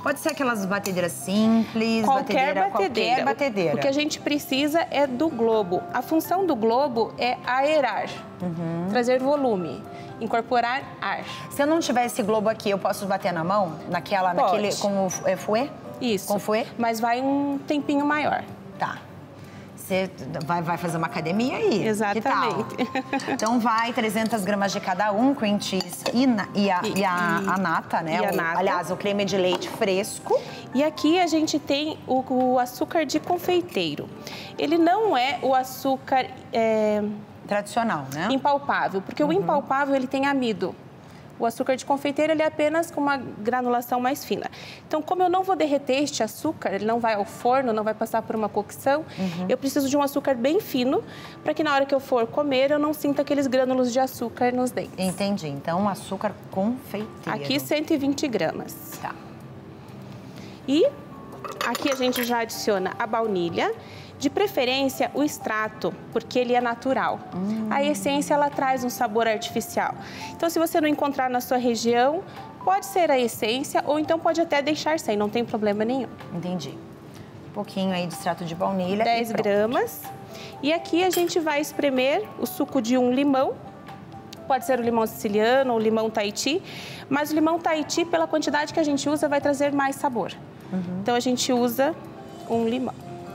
Pode ser aquelas batedeiras simples, qualquer batedeira. Qualquer batedeira. O que a gente precisa é do globo. A função do globo é aerar, trazer volume, incorporar ar. Se eu não tiver esse globo aqui, eu posso bater na mão? Naquele com o fouet? Isso. Com fouet? Mas vai um tempinho maior. Tá. Você vai fazer uma academia aí. Exatamente. Que tal? Então vai 300 gramas de cada um, cream cheese e a nata, né? E a nata. Aliás, o creme de leite fresco. E aqui a gente tem o açúcar de confeiteiro. Ele não é o açúcar tradicional, né? Impalpável, porque o impalpável ele tem amido. O açúcar de confeiteiro ele é apenas com uma granulação mais fina. Então, como eu não vou derreter este açúcar, ele não vai ao forno, não vai passar por uma cocção, eu preciso de um açúcar bem fino, para que na hora que eu for comer, eu não sinta aqueles grânulos de açúcar nos dentes. Entendi. Então, açúcar confeiteiro. Aqui, 120 gramas. Tá. E aqui a gente já adiciona a baunilha. De preferência, o extrato, porque ele é natural. A essência, ela traz um sabor artificial. Então, se você não encontrar na sua região, pode ser a essência ou então pode até deixar sem, não tem problema nenhum. Entendi. Um pouquinho aí de extrato de baunilha. 10 gramas. E aqui a gente vai espremer o suco de um limão. Pode ser o limão siciliano ou o limão Tahiti. Mas o limão Tahiti, pela quantidade que a gente usa, vai trazer mais sabor. Então, a gente usa um limão.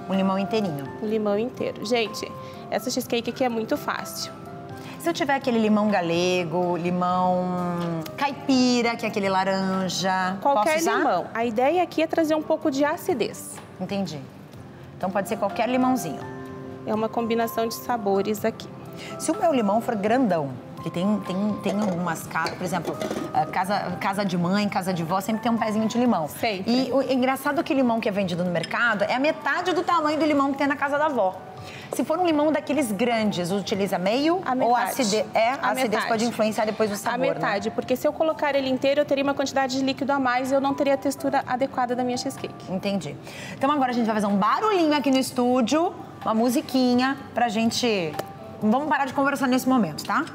Um limão inteirinho. Um limão inteiro. Gente, essa cheesecake aqui é muito fácil. Se eu tiver aquele limão galego, limão caipira, que é aquele laranja, qualquer posso usar? limão. A ideia aqui é trazer um pouco de acidez. Entendi. Então pode ser qualquer limãozinho. É uma combinação de sabores aqui. Se o meu limão for grandão, que tem algumas casas, por exemplo, casa de mãe, casa de vó, sempre tem um pezinho de limão. Sempre. E o engraçado é que o limão que é vendido no mercado é a metade do tamanho do limão que tem na casa da avó. Se for um limão daqueles grandes, utiliza meio ou a acidez? A acidez pode influenciar depois o sabor, a metade, porque se eu colocar ele inteiro, eu teria uma quantidade de líquido a mais e eu não teria a textura adequada da minha cheesecake. Entendi. Então agora a gente vai fazer um barulhinho aqui no estúdio, uma musiquinha pra gente... Vamos parar de conversar nesse momento, tá?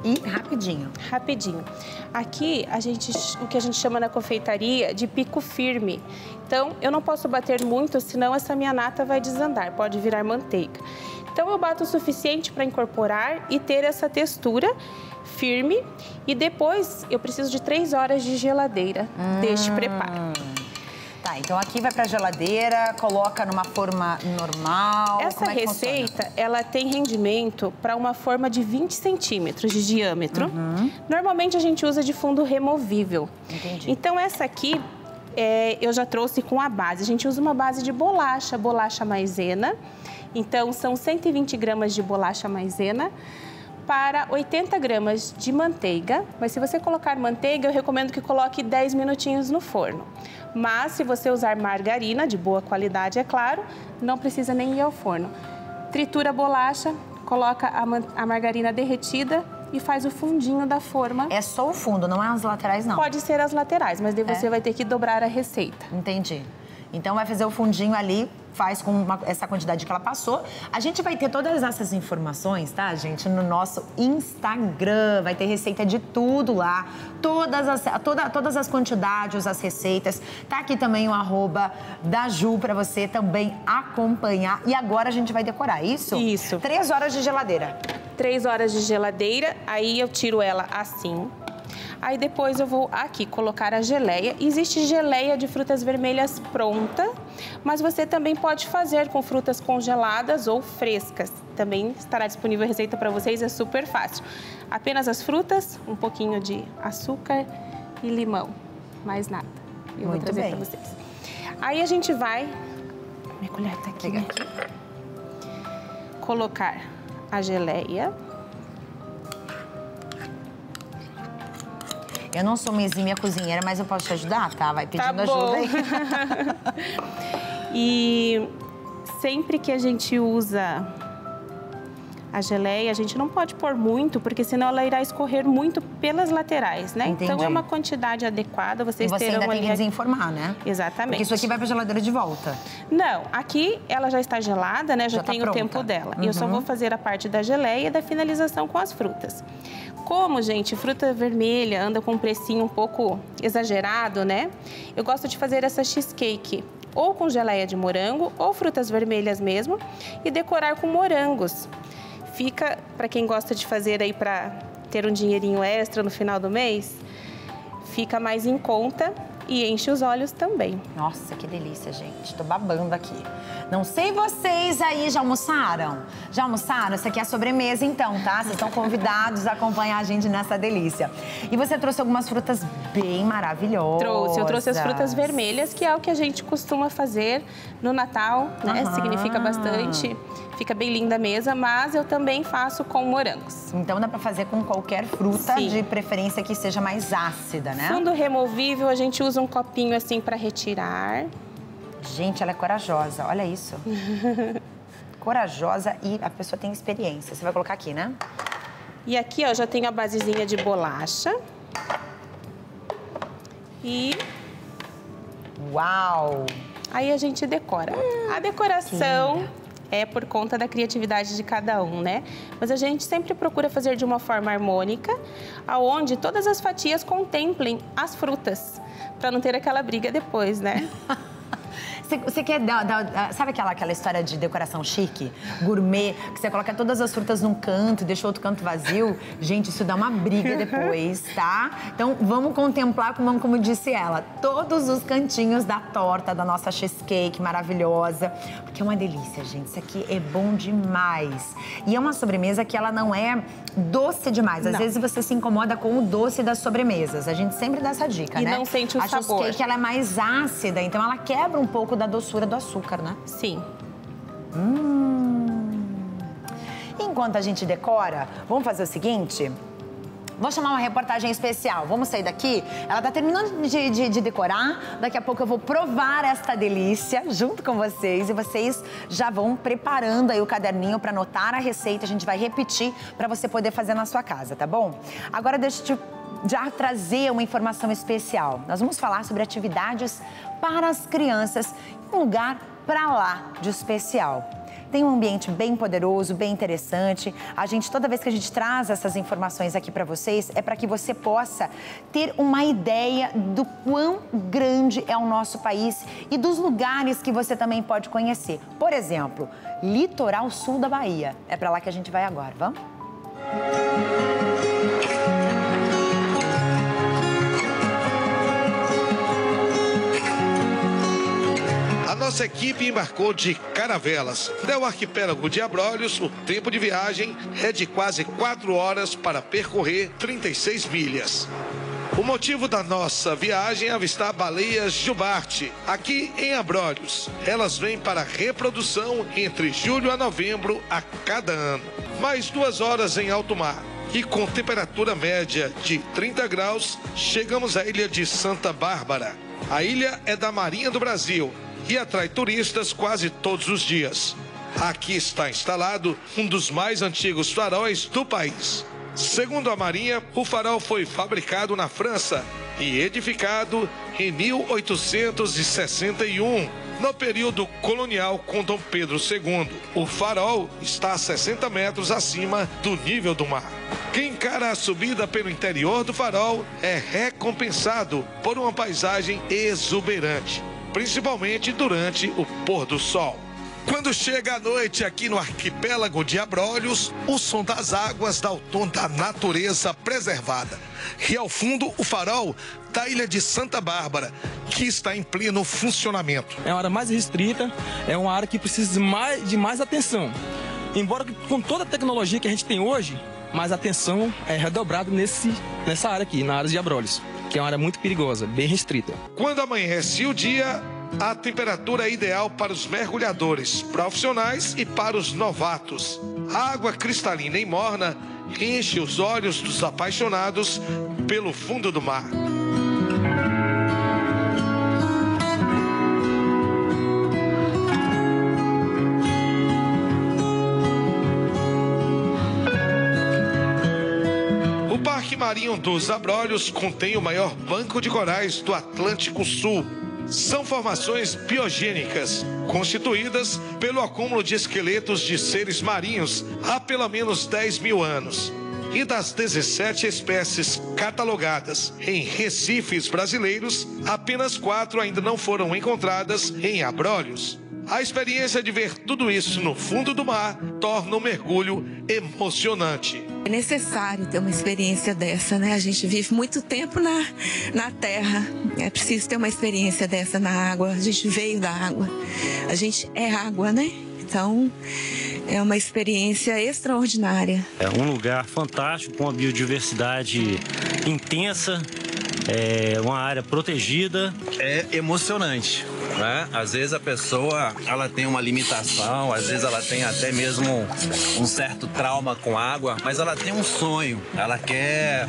E rapidinho. Rapidinho. Aqui, o que a gente chama na confeitaria de pico firme. Então, eu não posso bater muito, senão essa minha nata vai desandar, pode virar manteiga. Então, eu bato o suficiente para incorporar e ter essa textura firme. E depois, eu preciso de 3 horas de geladeira deste preparo. Tá, então aqui vai pra geladeira, coloca numa forma normal. Essa receita, ela tem rendimento para uma forma de 20 centímetros de diâmetro. Normalmente a gente usa de fundo removível. Entendi. Então essa aqui, eu já trouxe com a base. A gente usa uma base de bolacha maisena. Então são 120 gramas de bolacha maisena para 80 gramas de manteiga. Mas se você colocar manteiga, eu recomendo que coloque 10 minutinhos no forno. Mas se você usar margarina, de boa qualidade, é claro, não precisa nem ir ao forno. Tritura a bolacha, coloca a margarina derretida e faz o fundinho da forma. É só o fundo, não é as laterais, não? Pode ser as laterais, mas daí você vai ter que dobrar a receita. Entendi. Então vai fazer o fundinho ali, faz com essa quantidade que ela passou. A gente vai ter todas essas informações, tá, gente, no nosso Instagram. Vai ter receita de tudo lá. Todas as quantidades, as receitas. Tá aqui também o @ da Ju para você também acompanhar. E agora a gente vai decorar, isso? Isso. 3 horas de geladeira. 3 horas de geladeira, aí eu tiro ela assim. Aí depois eu vou aqui colocar a geleia. Existe geleia de frutas vermelhas pronta, mas você também pode fazer com frutas congeladas ou frescas. Também estará disponível a receita para vocês, é super fácil. Apenas as frutas, um pouquinho de açúcar e limão, mais nada. Eu vou trazer para vocês. Aí a gente vai... Minha colher tá aqui, né? Colocar a geleia. Eu não sou uma exímia cozinheira, mas eu posso te ajudar, tá? Vai pedindo ajuda aí. E sempre que a gente usa a geleia, a gente não pode pôr muito, porque senão ela irá escorrer muito pelas laterais, né? Entendi. Então é uma quantidade adequada, vocês terão ali... E você ainda tem que desenformar, né? Exatamente. Porque isso aqui vai pra geladeira de volta. Não, aqui ela já está gelada, né? Já tem o tempo dela. E eu só vou fazer a parte da geleia e da finalização com as frutas. Como, gente, fruta vermelha anda com um precinho um pouco exagerado, né? Eu gosto de fazer essa cheesecake ou com geleia de morango ou frutas vermelhas mesmo e decorar com morangos. Fica, para quem gosta de fazer aí para ter um dinheirinho extra no final do mês, fica mais em conta e enche os olhos também. Nossa, que delícia, gente. Tô babando aqui. Não sei vocês aí, já almoçaram? Já almoçaram? Isso aqui é a sobremesa, então, tá? Vocês estão convidados a acompanhar a gente nessa delícia. E você trouxe algumas frutas bem maravilhosas. Eu trouxe as frutas vermelhas, que é o que a gente costuma fazer no Natal, né? Significa bastante. Fica bem linda a mesa, mas eu também faço com morangos. Então dá pra fazer com qualquer fruta, de preferência que seja mais ácida, né? Fundo removível, a gente usa um copinho assim pra retirar. Gente, ela é corajosa, olha isso. Corajosa e a pessoa tem experiência. Você vai colocar aqui, né? E aqui, ó, já tenho a basezinha de bolacha. E... Uau! Aí a gente decora. A decoração é por conta da criatividade de cada um, né? Mas a gente sempre procura fazer de uma forma harmônica, aonde todas as fatias contemplem as frutas, para não ter aquela briga depois, né? Você quer sabe aquela história de decoração chique, gourmet, que você coloca todas as frutas num canto e deixa outro canto vazio? Gente, isso dá uma briga depois, tá? Então, vamos contemplar, como disse ela, todos os cantinhos da torta, da nossa cheesecake maravilhosa. Porque é uma delícia, gente. Isso aqui é bom demais. E é uma sobremesa que ela não é doce demais. Às vezes você se incomoda com o doce das sobremesas. A gente sempre dá essa dica, né? E não sente o sabor. A cheesecake, ela é mais ácida, então ela quebra um pouco da doçura do açúcar, né? Sim. Enquanto a gente decora, vamos fazer o seguinte? Vou chamar uma reportagem especial. Vamos sair daqui? Ela tá terminando de decorar. Daqui a pouco eu vou provar esta delícia junto com vocês. E vocês já vão preparando aí o caderninho para anotar a receita. A gente vai repetir para você poder fazer na sua casa, tá bom? Agora deixa eu já trazer uma informação especial. Nós vamos falar sobre atividades para as crianças em um lugar para lá de especial. Tem um ambiente bem poderoso, bem interessante. Toda vez que a gente traz essas informações aqui para vocês, é para que você possa ter uma ideia do quão grande é o nosso país e dos lugares que você também pode conhecer. Por exemplo, litoral sul da Bahia. É para lá que a gente vai agora, vamos? A nossa equipe embarcou de Caravelas. Até o arquipélago de Abrolhos, o tempo de viagem é de quase 4 horas para percorrer 36 milhas. O motivo da nossa viagem é avistar baleias jubarte, aqui em Abrolhos. Elas vêm para reprodução entre julho a novembro a cada ano. Mais 2 horas em alto mar. E com temperatura média de 30 graus, chegamos à ilha de Santa Bárbara. A ilha é da Marinha do Brasil e atrai turistas quase todos os dias. Aqui está instalado um dos mais antigos faróis do país. Segundo a Marinha, o farol foi fabricado na França e edificado em 1861, no período colonial com Dom Pedro II. O farol está a 60 metros acima do nível do mar. Quem encara a subida pelo interior do farol é recompensado por uma paisagem exuberante, principalmente durante o pôr do sol. Quando chega a noite aqui no arquipélago de Abrolhos, o som das águas dá o tom da natureza preservada. E ao fundo, o farol da ilha de Santa Bárbara, que está em pleno funcionamento. É uma área mais restrita, é uma área que precisa de mais atenção. Embora com toda a tecnologia que a gente tem hoje, mais atenção é redobrada nessa área aqui, na área de Abrolhos, que é uma área muito perigosa, bem restrita. Quando amanhece o dia, a temperatura é ideal para os mergulhadores profissionais e para os novatos. A água cristalina e morna enche os olhos dos apaixonados pelo fundo do mar. O Parque Marinho dos Abrolhos contém o maior banco de corais do Atlântico Sul. São formações biogênicas, constituídas pelo acúmulo de esqueletos de seres marinhos há pelo menos 10 mil anos. E das 17 espécies catalogadas em recifes brasileiros, apenas 4 ainda não foram encontradas em Abrolhos. A experiência de ver tudo isso no fundo do mar torna o mergulho emocionante. É necessário ter uma experiência dessa, né? A gente vive muito tempo na terra. É preciso ter uma experiência dessa na água. A gente veio da água. A gente é água, né? Então, é uma experiência extraordinária. É um lugar fantástico, com uma biodiversidade intensa, é uma área protegida. É emocionante, né? Às vezes a pessoa, ela tem uma limitação, às vezes ela tem até mesmo um certo trauma com água, mas ela tem um sonho, ela quer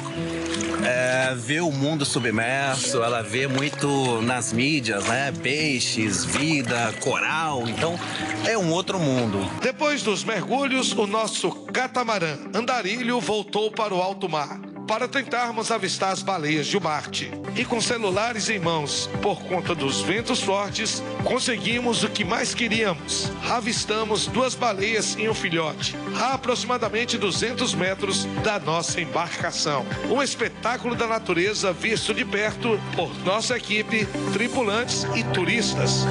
ver o mundo submerso, ela vê muito nas mídias, né? Peixes, vida, coral, então é um outro mundo. Depois dos mergulhos, o nosso catamarã Andarilho voltou para o alto mar. para tentarmos avistar as baleias Jubarte. E com celulares em mãos, por conta dos ventos fortes, conseguimos o que mais queríamos. Avistamos 2 baleias e um filhote, a aproximadamente 200 metros da nossa embarcação. Um espetáculo da natureza visto de perto por nossa equipe, tripulantes e turistas.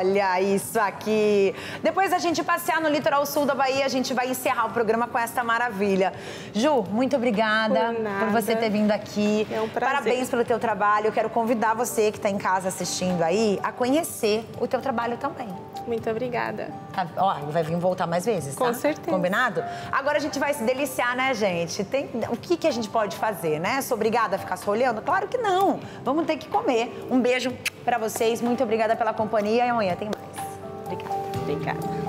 Olha isso aqui. Depois da gente passear no litoral sul da Bahia, a gente vai encerrar o programa com essa maravilha. Ju, muito obrigada por você ter vindo aqui. É um prazer. Parabéns pelo teu trabalho. Eu quero convidar você que está em casa assistindo aí a conhecer o teu trabalho também. Muito obrigada. Tá, ó, vai vir voltar mais vezes, tá? Com certeza. Combinado? Agora a gente vai se deliciar, né, gente? O que a gente pode fazer, né? Sou obrigada a ficar só olhando? Claro que não. Vamos ter que comer. Um beijo pra vocês. Muito obrigada pela companhia e amanhã tem mais. Obrigada. Obrigada.